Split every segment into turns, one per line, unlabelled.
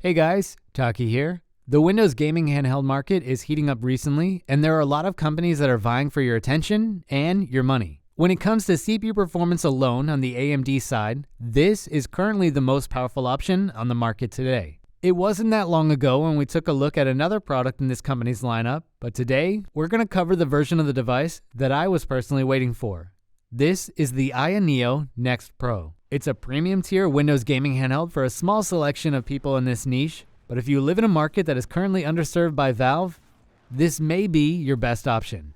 Hey guys, Taki here. The Windows gaming handheld market is heating up recently, and there are a lot of companies that are vying for your attention and your money. When it comes to CPU performance alone on the AMD side, this is currently the most powerful option on the market today. It wasn't that long ago when we took a look at another product in this company's lineup, but today we're going to cover the version of the device that I was personally waiting for. This is the AYANEO NEXT Pro. It's a premium tier Windows gaming handheld for a small selection of people in this niche, but if you live in a market that is currently underserved by Valve, this may be your best option.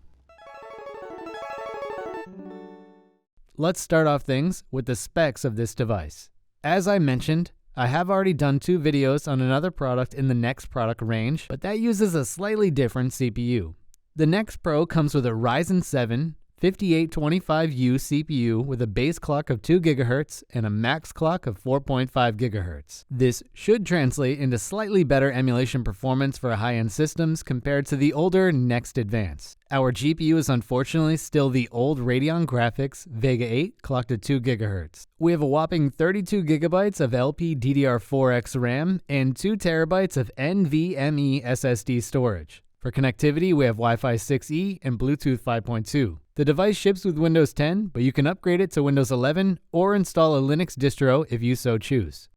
Let's start off things with the specs of this device. As I mentioned, I have already done 2 videos on another product in the Next product range, but that uses a slightly different CPU. The Next Pro comes with a Ryzen 7 5825U CPU with a base clock of 2 GHz and a max clock of 4.5 GHz. This should translate into slightly better emulation performance for high-end systems compared to the older Next Advance. Our GPU is unfortunately still the old Radeon Graphics Vega 8 clocked at 2 GHz. We have a whopping 32 GB of LPDDR4X RAM and 2 TB of NVMe SSD storage. For connectivity, we have Wi-Fi 6E and Bluetooth 5.2. The device ships with Windows 10, but you can upgrade it to Windows 11 or install a Linux distro if you so choose.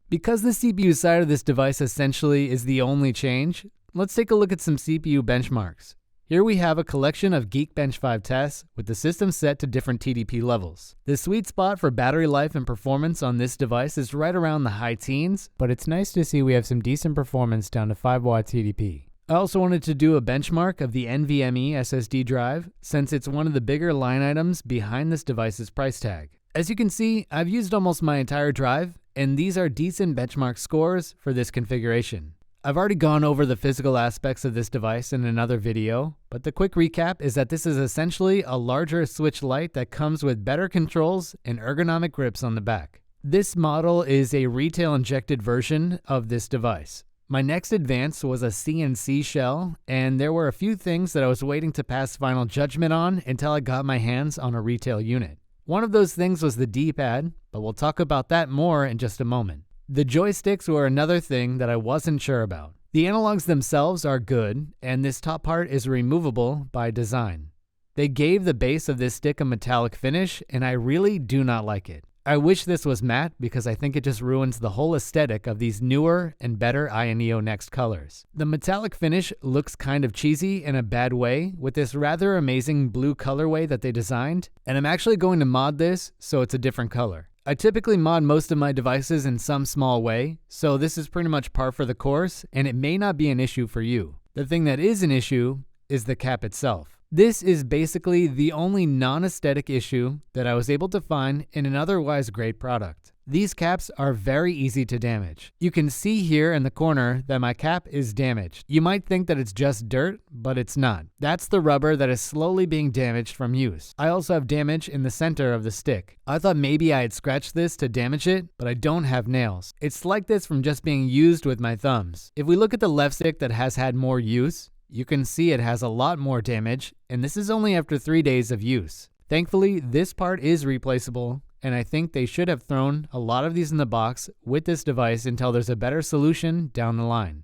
Because the CPU side of this device essentially is the only change, let's take a look at some CPU benchmarks. Here we have a collection of Geekbench 5 tests with the system set to different TDP levels. The sweet spot for battery life and performance on this device is right around the high teens, but it's nice to see we have some decent performance down to 5 watt TDP. I also wanted to do a benchmark of the NVMe SSD drive since it's one of the bigger line items behind this device's price tag. As you can see, I've used almost my entire drive, and these are decent benchmark scores for this configuration. I've already gone over the physical aspects of this device in another video, but the quick recap is that this is essentially a larger Switch Lite that comes with better controls and ergonomic grips on the back. This model is a retail injected version of this device. My Next Advance was a CNC shell, and there were a few things that I was waiting to pass final judgment on until I got my hands on a retail unit. One of those things was the D-pad, but we'll talk about that more in just a moment. The joysticks were another thing that I wasn't sure about. The analogs themselves are good, and this top part is removable by design. They gave the base of this stick a metallic finish, and I really do not like it. I wish this was matte because I think it just ruins the whole aesthetic of these newer and better AYANEO Next colors. The metallic finish looks kind of cheesy in a bad way with this rather amazing blue colorway that they designed, and I'm actually going to mod this so it's a different color. I typically mod most of my devices in some small way, so this is pretty much par for the course, and it may not be an issue for you. The thing that is an issue is the cap itself. This is basically the only non-aesthetic issue that I was able to find in an otherwise great product. These caps are very easy to damage. You can see here in the corner that my cap is damaged. You might think that it's just dirt, but it's not. That's the rubber that is slowly being damaged from use. I also have damage in the center of the stick. I thought maybe I had scratched this to damage it, but I don't have nails. It's like this from just being used with my thumbs. If we look at the left stick that has had more use, you can see it has a lot more damage, and this is only after 3 days of use. Thankfully, this part is replaceable, and I think they should have thrown a lot of these in the box with this device until there's a better solution down the line.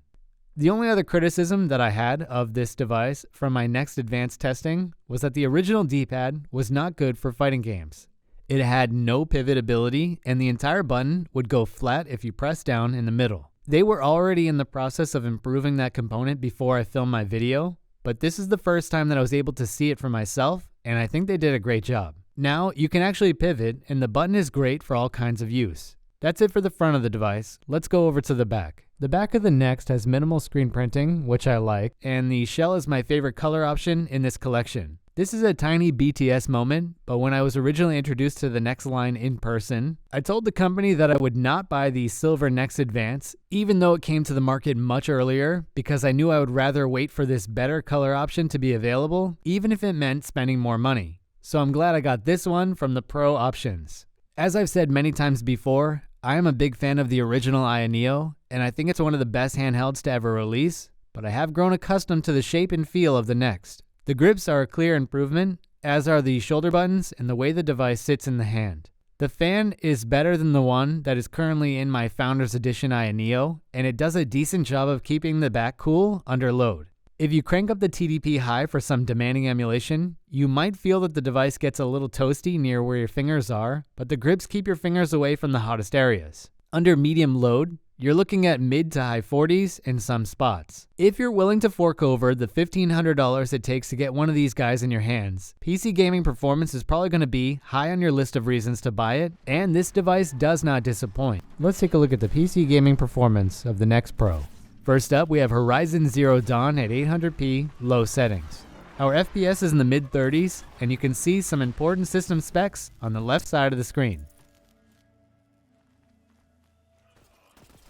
The only other criticism that I had of this device from my Next Advance testing was that the original D-pad was not good for fighting games. It had no pivot ability, and the entire button would go flat if you press down in the middle. They were already in the process of improving that component before I filmed my video, but this is the first time that I was able to see it for myself, and I think they did a great job. Now, you can actually pivot, and the button is great for all kinds of use. That's it for the front of the device. Let's go over to the back. The back of the Next has minimal screen printing, which I like, and the shell is my favorite color option in this collection. This is a tiny BTS moment, but when I was originally introduced to the Next line in person, I told the company that I would not buy the silver Next Advance, even though it came to the market much earlier, because I knew I would rather wait for this better color option to be available, even if it meant spending more money. So I'm glad I got this one from the Pro options. As I've said many times before, I am a big fan of the original AYANEO, and I think it's one of the best handhelds to ever release, but I have grown accustomed to the shape and feel of the Next. The grips are a clear improvement, as are the shoulder buttons and the way the device sits in the hand. The fan is better than the one that is currently in my Founders Edition AYANEO, and it does a decent job of keeping the back cool under load. If you crank up the TDP high for some demanding emulation, you might feel that the device gets a little toasty near where your fingers are, but the grips keep your fingers away from the hottest areas. Under medium load, you're looking at mid to high 40s in some spots. If you're willing to fork over the $1,500 it takes to get one of these guys in your hands, PC gaming performance is probably going to be high on your list of reasons to buy it, and this device does not disappoint. Let's take a look at the PC gaming performance of the Next Pro. First up, we have Horizon Zero Dawn at 800p, low settings. Our FPS is in the mid-30s, and you can see some important system specs on the left side of the screen.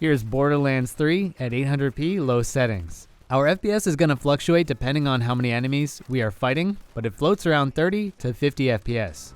Here's Borderlands 3 at 800p, low settings. Our FPS is going to fluctuate depending on how many enemies we are fighting, but it floats around 30 to 50 FPS.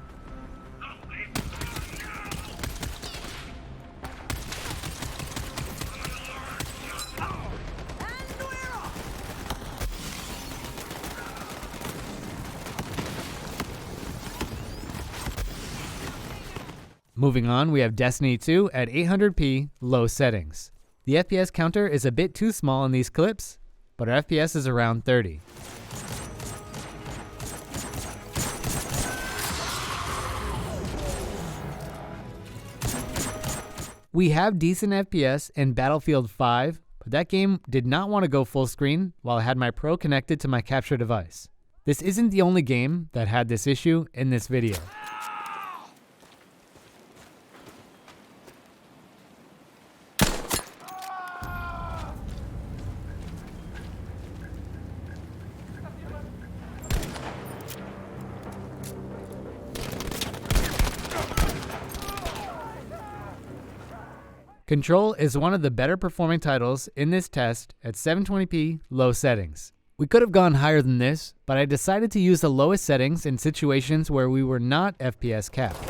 Moving on, we have Destiny 2 at 800p, low settings. The FPS counter is a bit too small in these clips, but our FPS is around 30. We have decent FPS in Battlefield 5, but that game did not want to go full screen while I had my Pro connected to my capture device. This isn't the only game that had this issue in this video. Control is one of the better performing titles in this test at 720p, low settings. We could have gone higher than this, but I decided to use the lowest settings in situations where we were not FPS capped.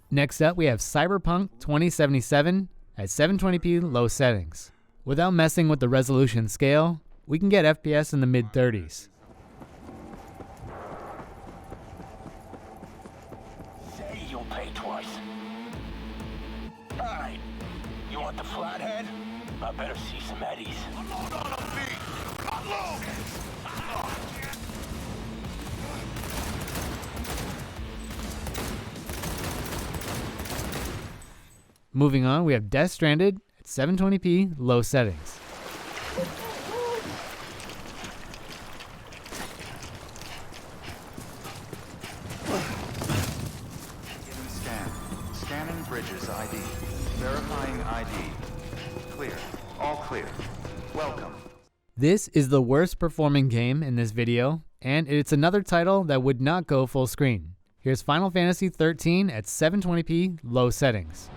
Next up, we have Cyberpunk 2077 at 720p low settings. Without messing with the resolution scale, we can get FPS in the mid-30s.
Say you'll pay twice. Alright, you want the flathead? I better see some eddies. Unload on a beat! Unload!
Moving on, we have Death Stranded at 720p, low settings.
Scan. Scanning bridges ID. Verifying ID. Clear. All clear. Welcome.
This is the worst performing game in this video, and it's another title that would not go full screen. Here's Final Fantasy XIII at 720p, low settings.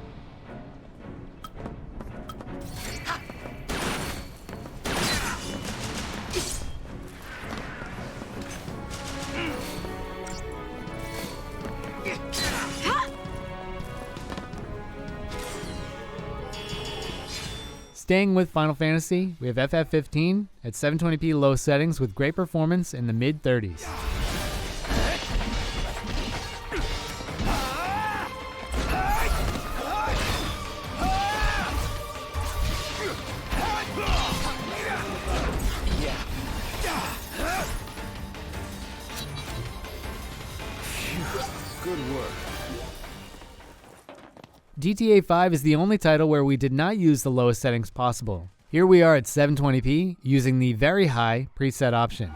Staying with Final Fantasy, we have FF15 at 720p low settings with great performance in the mid-30s.
Good work.
GTA 5 is the only title where we did not use the lowest settings possible. Here we are at 720p using the very high preset option.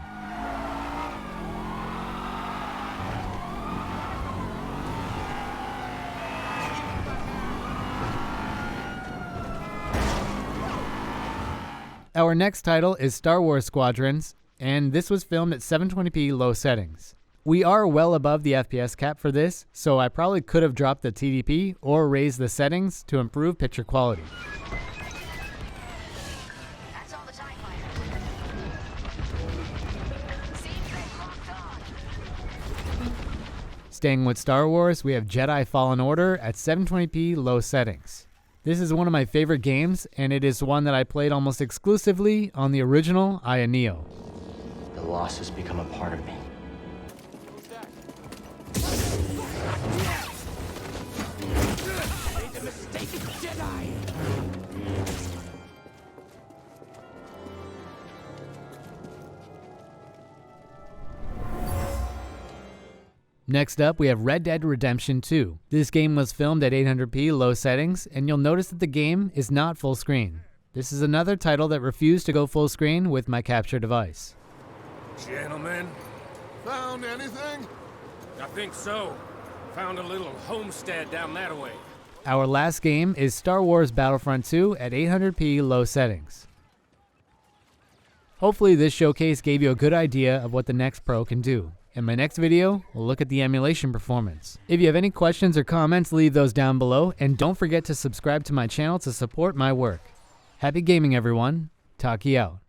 Our next title is Star Wars Squadrons, and this was filmed at 720p low settings. We are well above the FPS cap for this, so I probably could have dropped the TDP or raised the settings to improve picture quality.
That's all the TIE fighters.
Staying with Star Wars, we have Jedi Fallen Order at 720p low settings. This is one of my favorite games, and it is one that I played almost exclusively on the original AYANEO.
The loss has become a part of me.
Made the mistake of Jedi!
Next up, we have Red Dead Redemption 2. This game was filmed at 800p low settings, and you'll notice that the game is not full screen. This is another title that refused to go full screen with my capture device.
Gentlemen,
Found anything?
I think so. Found a little homestead down that way.
Our last game is Star Wars Battlefront 2 at 800p low settings. Hopefully this showcase gave you a good idea of what the Next Pro can do. In my next video, we'll look at the emulation performance. If you have any questions or comments, leave those down below, and don't forget to subscribe to my channel to support my work. Happy gaming, everyone. Taki out.